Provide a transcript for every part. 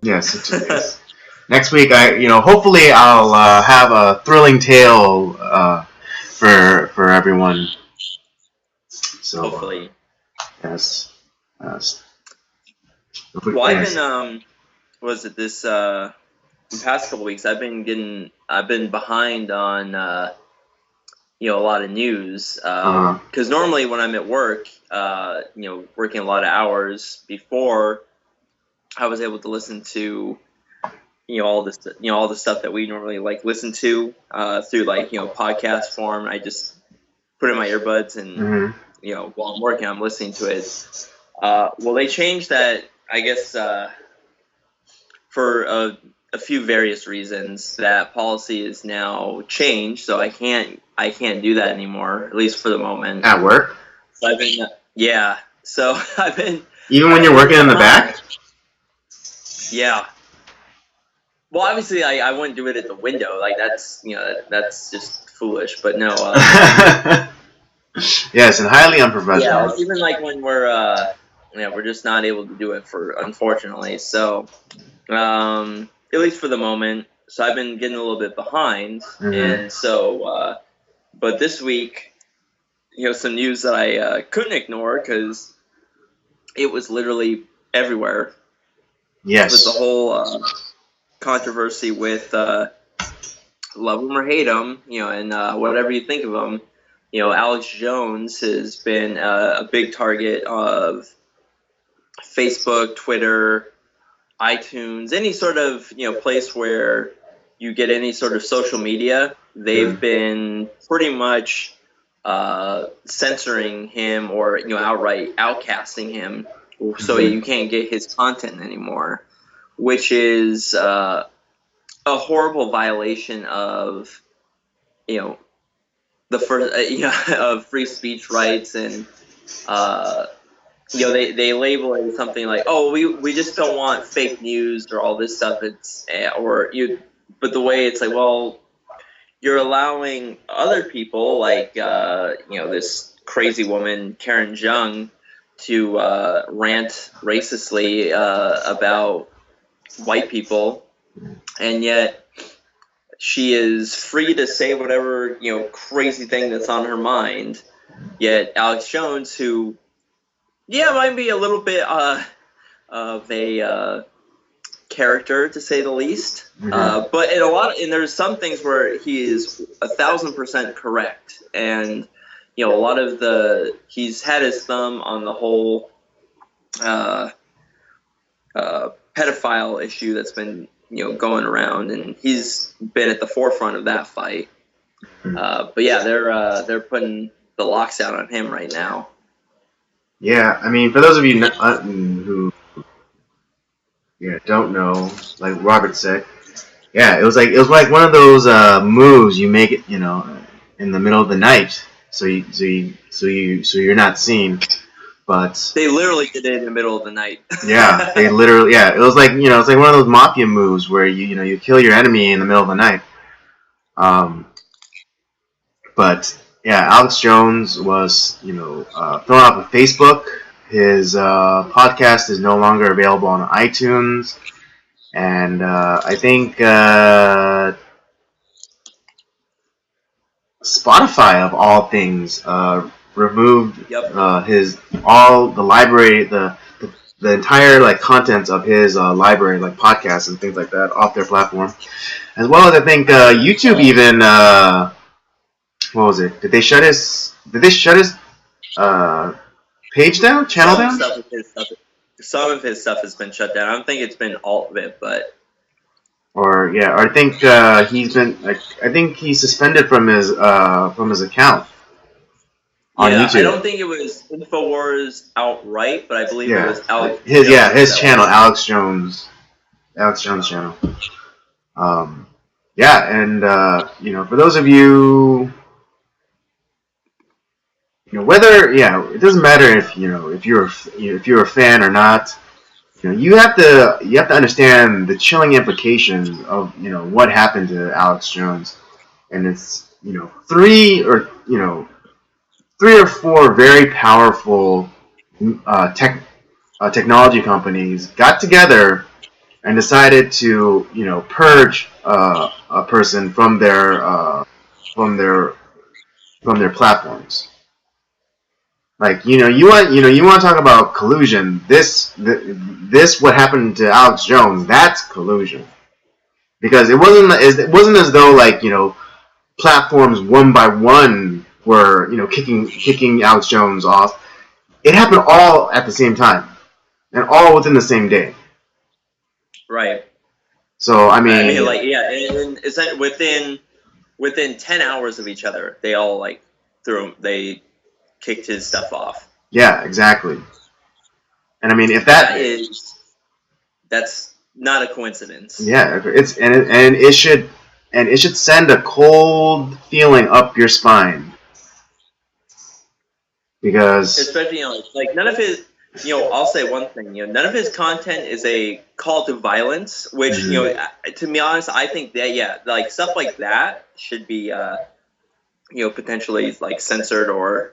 Yes, it is. Next week, hopefully I'll have a thrilling tale for everyone. So hopefully. Yes. Well, I've been this the past couple weeks I've been behind on a lot of news because normally when I'm at work, working a lot of hours before, I was able to listen to all the stuff that we normally listen to through podcast form. I just put in my earbuds and while I'm working, I'm listening to it. Well, they changed that, I guess, for a few various reasons. That policy is now changed, so I can't do that anymore, at least for the moment. At work? So I've been So I've been even when you're working in the back. Yeah. Well, obviously, I wouldn't do it at the window. That's that's just foolish. But no. Yes, and highly unprofessional. Yeah, even when we're just not able to do it unfortunately. So, at least for the moment. So I've been getting a little bit behind, and so, but this week, some news that I couldn't ignore because it was literally everywhere. Yes. With the whole controversy with love him or hate him, and whatever you think of him, Alex Jones has been a big target of Facebook, Twitter, iTunes, any sort of place where you get any sort of social media. They've been pretty much censoring him or outright outcasting him, so you can't get his content anymore, which is a horrible violation of the first of free speech rights, and they label it as something like, oh, we just don't want fake news or all this stuff. But the way it's like, well, you're allowing other people this crazy woman Karen Jung to rant racistly about white people, and yet she is free to say whatever crazy thing that's on her mind. Yet Alex Jones, who might be a little bit of a character to say the least, but there's some things where he is 1,000% correct, and a lot of he's had his thumb on the whole pedophile issue that's been going around, and he's been at the forefront of that fight. But yeah, they're putting the locks down on him right now. Yeah, I mean, for those of you who don't know, like Robert said, it was like one of those moves you make it, in the middle of the night, so you're not seen. But they literally did it in the middle of the night. Yeah, they literally. Yeah, it was like it's like one of those mafia moves where you kill your enemy in the middle of the night. But yeah, Alex Jones was thrown off of Facebook. His podcast is no longer available on iTunes, and I think Spotify, of all things, removed the library, the entire contents of his library, podcasts and things like that, off their platform, as well as I think YouTube even. What was it? Did they shut his page down, channel down? Some of his stuff has been shut down. I don't think it's been all of it, but. Or I think he's been. I think he's suspended from his account. On YouTube. I don't think it was InfoWars outright, but I believe it was Alex. His channel, Alex Jones channel. And for those of you, whether it doesn't matter if if you're a fan or not. You have to understand the chilling implications of what happened to Alex Jones, and it's three or four very powerful technology companies got together and decided to purge a person from from their from their platforms. Like you want to talk about collusion. This what happened to Alex Jones. That's collusion, because it wasn't as though like platforms one by one were kicking Alex Jones off. It happened all at the same time and all within the same day. Right. So I mean like and it's within 10 hours of each other, they all like they kicked his stuff off. Yeah, exactly. And I mean, if that's not a coincidence. Yeah, it should send a cold feeling up your spine, because especially like none of his I'll say one thing, none of his content is a call to violence, which to be honest, I think that like stuff like that should be potentially like censored, or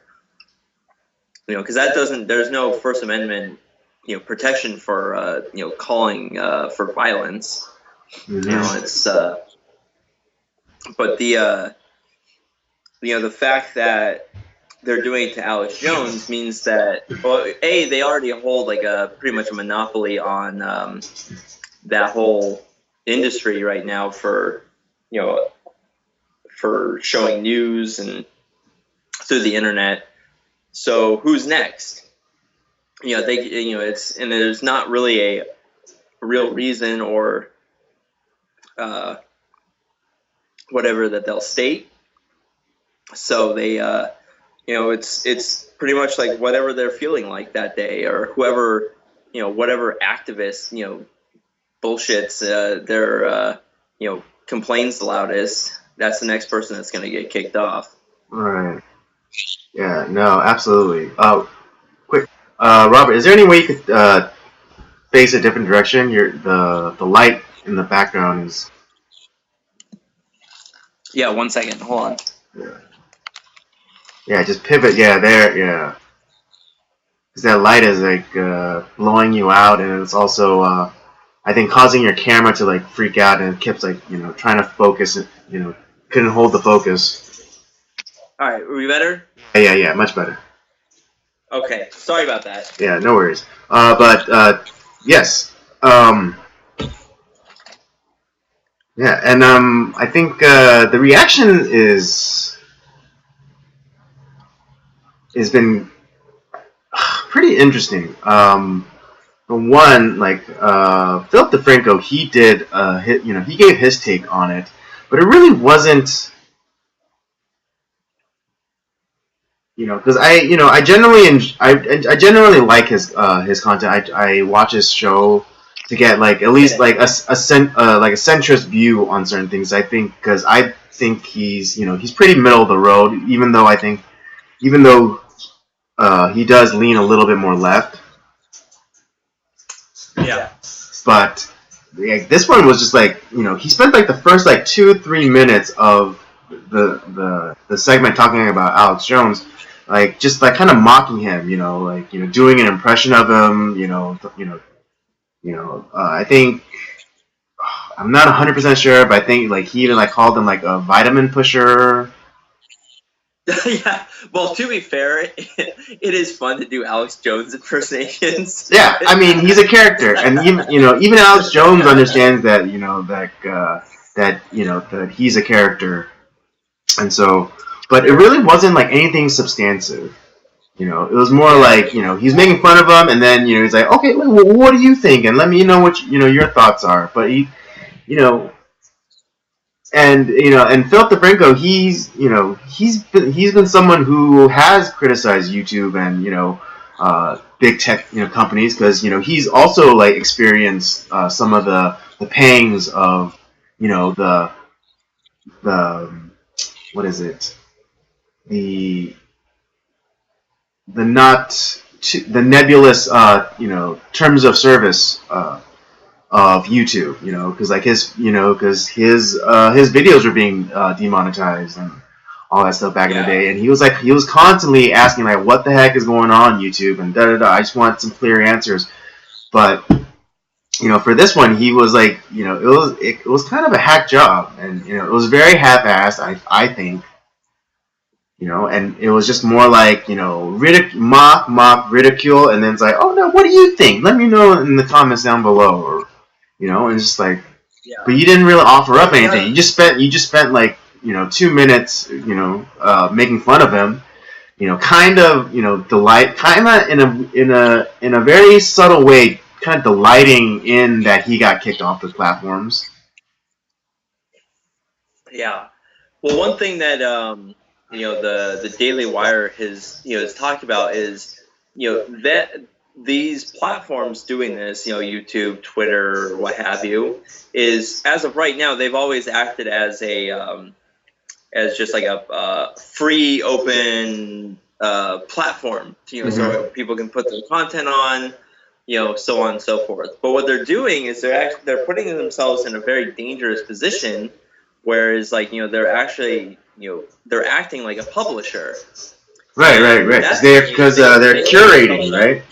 because there's no First Amendment protection for calling for violence. It's but the fact that they're doing it to Alex Jones means that, well, they already hold like pretty much a monopoly on that whole industry right now for showing news and through the internet. So who's next? It's, and there's not really a real reason or whatever that they'll state. So they it's pretty much like whatever they're feeling like that day, or whoever whatever activist bullshits their complains the loudest, that's the next person that's going to get kicked off. Right. Yeah, no, absolutely. Quick, Robert, is there any way you could face a different direction? The light in the background is. Yeah, 1 second. Hold on. Yeah, just pivot. Yeah, there. Yeah, because that light is like blowing you out, and it's also I think causing your camera to like freak out, and it keeps like trying to focus. Couldn't hold the focus. All right, are we better? Yeah, much better. Okay, sorry about that. Yeah, no worries. But yes. Yeah, and I think the reaction has been pretty interesting. For one, like Philip DeFranco, he did he gave his take on it, but it really wasn't. Because I generally like his content. I watch his show to get like at least like a centrist view on certain things. I think because I think he's pretty middle of the road, even though he does lean a little bit more left. Yeah. But this one was just like he spent like the first like 2-3 minutes of the segment talking about Alex Jones. Like just like kind of mocking him, doing an impression of him, I think I'm not 100% sure, but I think like he even like called him like a vitamin pusher. Yeah, well, to be fair, it is fun to do Alex Jones impersonations. Yeah, I mean he's a character, and even Alex Jones understands that that he's a character, and so. But it really wasn't like anything substantive. It was more like he's making fun of him, and then he's like, okay, well, what do you think? And let me know what your thoughts are. But he, and Philip DeFranco, he's been someone who has criticized YouTube and big tech companies, because he's also like experienced some of the pangs of the what is it. The nebulous terms of service of YouTube, because like his videos were being demonetized and all that stuff back in the day, and he was constantly asking like, what the heck is going on YouTube, and I just want some clear answers. But for this one, he was like, it was kind of a hack job, and it was very half-assed. I think, and it was just more like, mock, ridicule, and then it's like, oh no, what do you think? Let me know in the comments down below, or and it's just like, but you didn't really offer up anything. You just spent like 2 minutes, making fun of him. Kind of, delight, kind of in a very subtle way, kind of delighting in that he got kicked off the platforms. Yeah. Well, one thing that the Daily Wire has talked about is that these platforms doing this, YouTube, Twitter, what have you, is as of right now they've always acted as as just like a free, open platform, so people can put their content on, so on and so forth. But what they're doing is they're putting themselves in a very dangerous position, whereas they're actually they're acting like a publisher. Right. Because they're curating, right?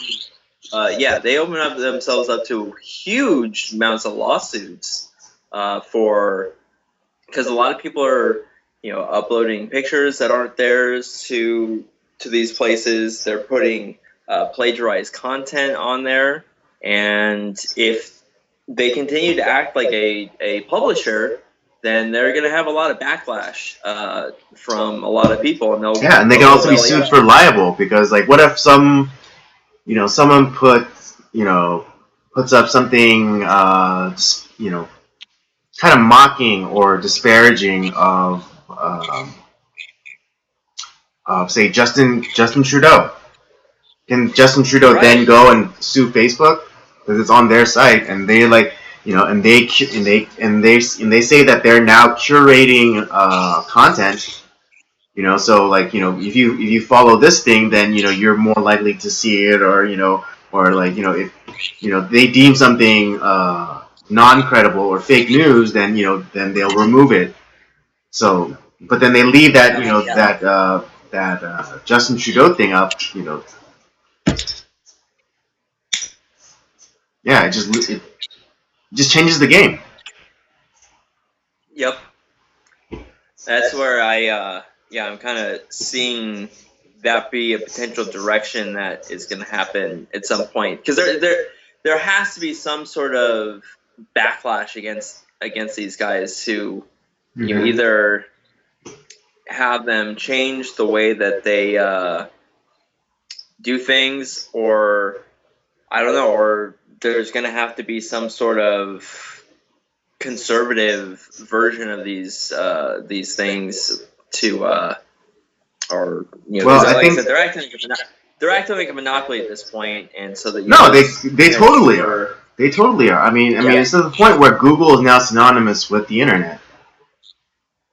They open up themselves up to huge amounts of lawsuits because a lot of people are uploading pictures that aren't theirs to these places. They're putting plagiarized content on there, and if they continue to act like a publisher, then they're going to have a lot of backlash from a lot of people, and and they can also be sued for libel, because like, what if someone puts up something kind of mocking or disparaging of say Justin Trudeau. Can Justin Trudeau then go and sue Facebook because it's on their site, and they and they say that they're now curating content, so like if you follow this thing, then you're more likely to see it, or if they deem something non-credible or fake news, then then they'll remove it. So, but then they leave that that Justin Trudeau thing up, Yeah, it just changes the game. Yep. That's where I'm kind of seeing that be a potential direction that is going to happen at some point, because there has to be some sort of backlash against these guys who you either have them change the way that they do things, or I don't know, or there's going to have to be some sort of conservative version of these things to or well, I think they're acting like a monopoly at this point, and so that they totally are. They totally are. I mean, it's to the point where Google is now synonymous with the internet.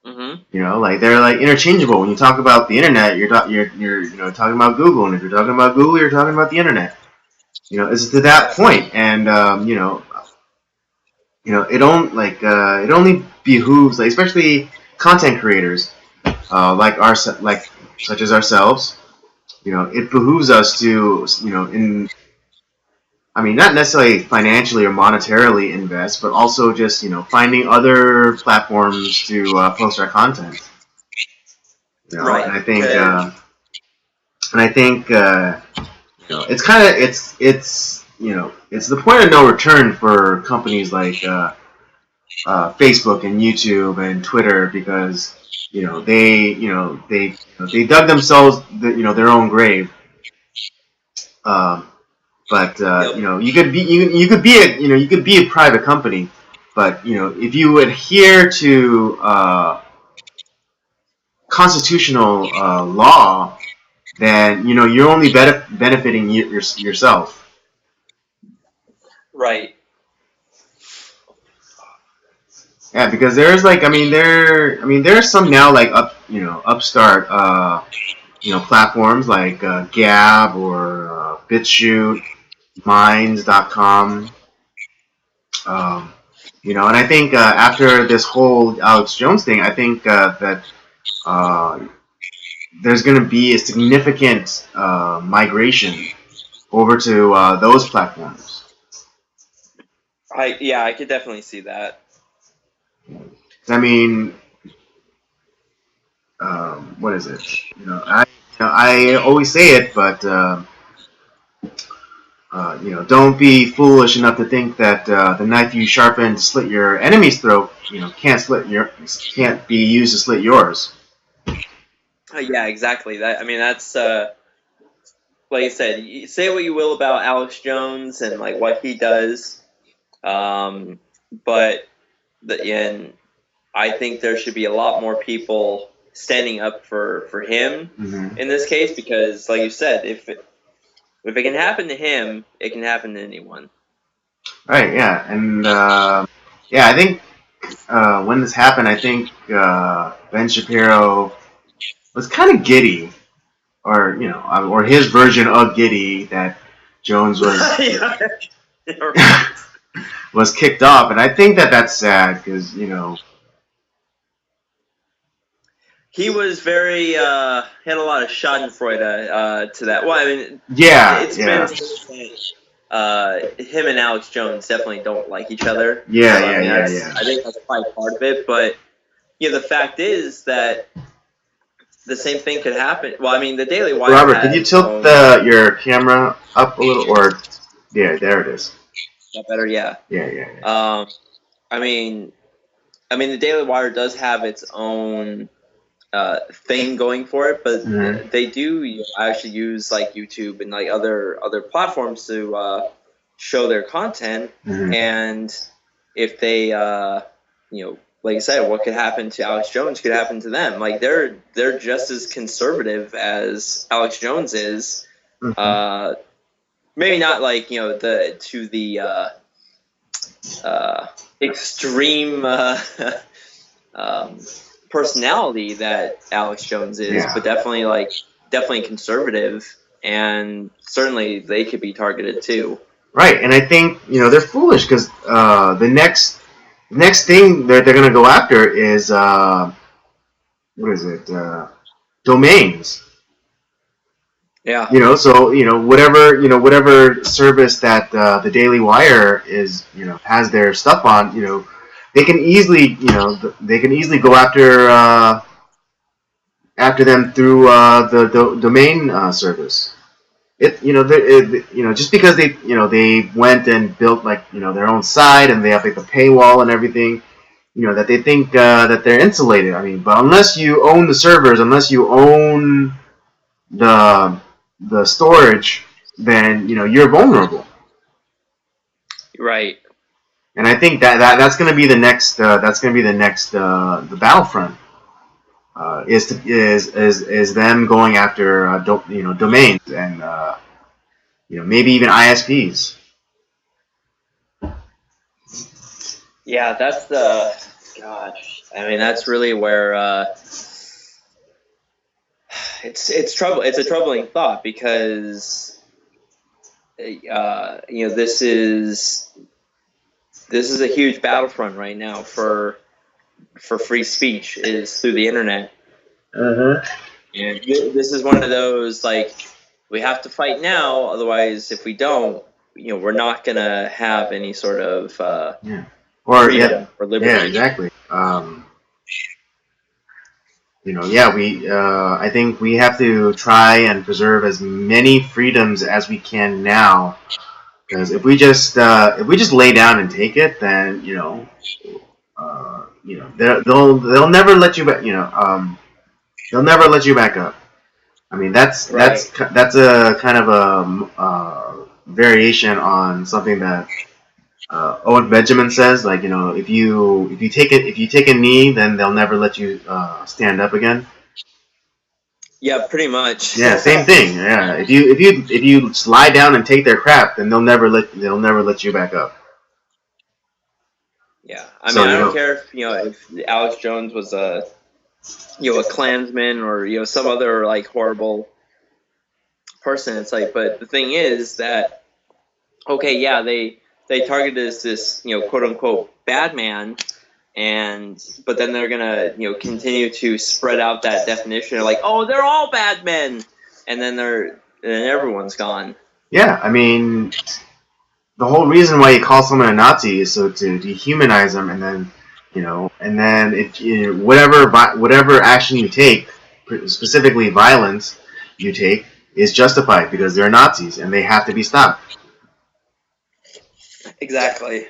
Like they're like interchangeable. When you talk about the internet, you're talking about Google, and if you're talking about Google, you're talking about the internet. It's to that point, and it only behooves, like, especially content creators, such as ourselves. It behooves us to, not necessarily financially or monetarily invest, but also just, finding other platforms to post our content. Right. And I think, it's kind of it's the point of no return for companies like Facebook and YouTube and Twitter, because they dug themselves their own grave. But you could be a private company, but if you adhere to constitutional law, then you're only benefiting yourself. Right. Yeah, because there's there's some now, like, upstart platforms like Gab or BitChute, Minds.com. And I think after this whole Alex Jones thing, I think that there's going to be a significant migration over to those platforms. I could definitely see that. I mean, what is it? I always say it, but don't be foolish enough to think that the knife you sharpen to slit your enemy's throat, can't be used to slit yours. Yeah, exactly. That's like I said. You say what you will about Alex Jones and like what he does, but and I think there should be a lot more people standing up for him in this case, because, like you said, if it can happen to him, it can happen to anyone. Right. Yeah. And I think when this happened, I think Ben Shapiro was kind of giddy, or his version of giddy that Jones was was kicked off, and I think that's sad because he was very had a lot of Schadenfreude to that. Well, I mean, it's been him and Alex Jones definitely don't like each other. I think that's probably part of it, but the fact is that the same thing could happen. Well, I mean, the Daily Wire. Robert, could you tilt your camera up a little, or there it is. Is that better? Yeah. Yeah. I mean, the Daily Wire does have its own thing going for it, but they do actually use like YouTube and like other platforms to show their content. And if they like I said, what could happen to Alex Jones could happen to them. Like they're just as conservative as Alex Jones is. Maybe not like the extreme personality that Alex Jones is, but definitely conservative, and certainly they could be targeted too. Right, and I think they're foolish because the next thing they're going to go after is what is it? Domains. Yeah. So whatever service that the Daily Wire has their stuff on, they can easily go after them through the domain service. Just because they went and built their own site and they have like the paywall and everything, that they think that they're insulated. I mean, but unless you own the servers, unless you own the storage, then you're vulnerable. Right. And I think that's going to be the next the battlefront. Is them going after domains and maybe even ISPs. Yeah, that's the gosh. I mean, that's really where it's trouble. It's a troubling thought because this is a huge battlefront right now for free speech is through the internet. And this is one of those, like, we have to fight now, otherwise if we don't, we're not gonna have any sort of freedom or liberty. Yeah, exactly. I think we have to try and preserve as many freedoms as we can now, because if we just lay down and take it, then they'll never let you back. They'll never let you back up. I mean, that's a kind of a variation on something that Owen Benjamin says. Like, if you take a knee, then they'll never let you stand up again. Yeah, pretty much. Yeah, same thing. Yeah, if you lie down and take their crap, then they'll never let you back up. Yeah, I mean, I don't care if Alex Jones was a Klansman or some other like horrible person. It's like, but the thing is that okay, yeah, they targeted this quote unquote bad man. But then they're gonna continue to spread out that definition. They're like, oh, they're all bad men, and then everyone's gone. Yeah, I mean, the whole reason why you call someone a Nazi is so to dehumanize them, and then if whatever action you take, specifically violence you take, is justified because they're Nazis and they have to be stopped. Exactly.